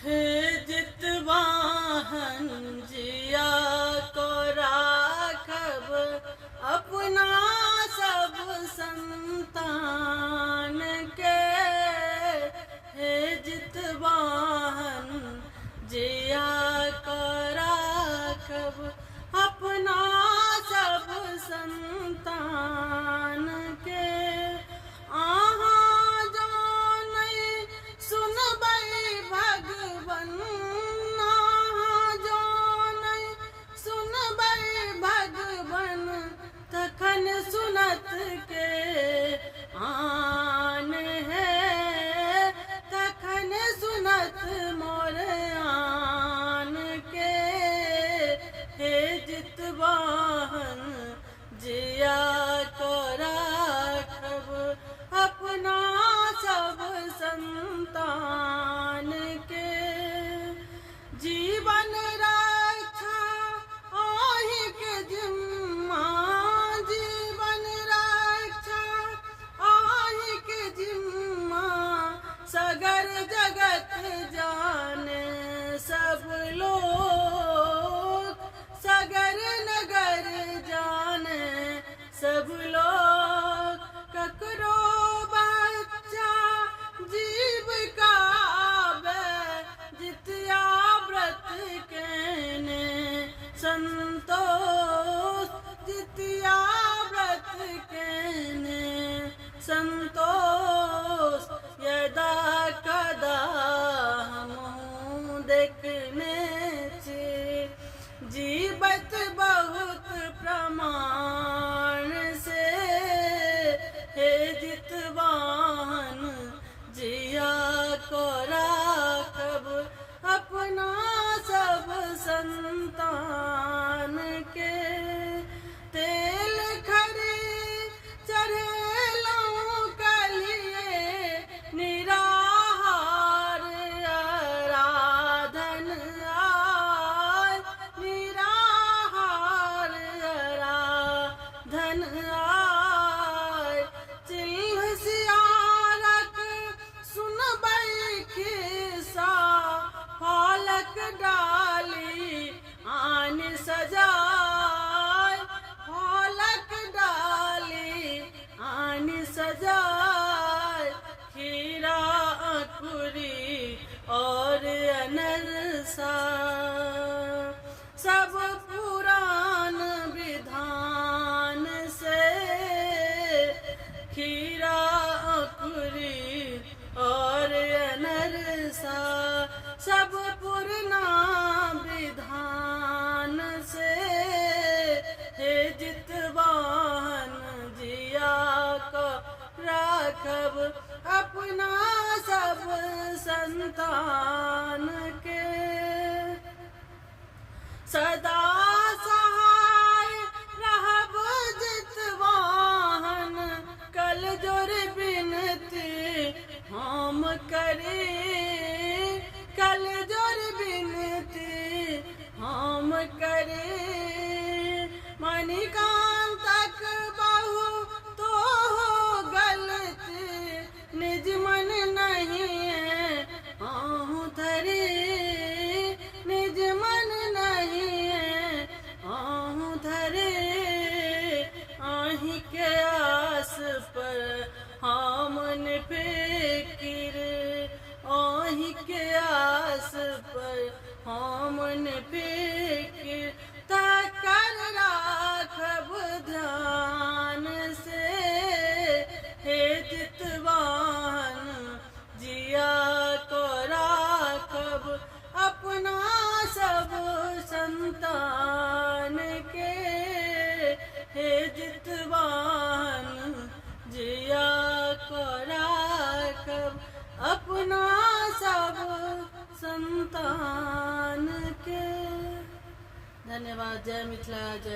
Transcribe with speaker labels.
Speaker 1: हे जितवाहन जिया को राखब अपना सब संतान के। हे जितवाहन जिया को राखब अपना सब संतान के। आहा जो नहीं सुनबै भगवन, आहा जो नहीं सुनबै भगवन तखन सुनत के आन है, तखन सुनत मोर आन के। हे जितवाहन जिया को राखब अपना सब संतान के। जीवन रक्षा ओहि के जिम्मा, जीवन रक्षा ओहि के जिम्मा। सगर जगत जाने सब लोग, सगर नगर जाने सब लोग। ककरो बच्चा जीव का जितिया व्रत केने संतोष, जितिया व्रत केने संतोष। यदा कदा हमहु देखने छे जीवत बहुत प्रमाण से। हे जितवाहन जिया को राखब अपना सब संतान के। तेल खरी चढ़ेलों कलिए निराहार आराधन आय, निराहार आराधन आय। चिल्ह सियारक सुनबै खिस्सा, फालक डाली आन सजाय, फालक डाली आन सजाय। खीरा अंकुरी और अनरसा सब पुराण विधान से। खीरा अंकुरी और अनरसा सब पुराना विधान से। हे जितवाहन जिया को राखब अपना सब संतान के। सदा सहाय रहब जितवाहन कल जोर बिनती हम करे, कल जोर बिनती हम करे। मणिकांतक बहु तो हो गलती निज मन नहीं है आहू धरे, निज मन नहीं है आहू धरे। आही के आस पर हमन फिकिर, आही के आस पर हमन फिकिर। तकर राखब ध्यान से। हे जितवाहन जिया को राखब अपना सब संतान के। हे जितवाहन जिया को राखब अपना सब संतान के। धन्यवाद। जय मिथिला जय।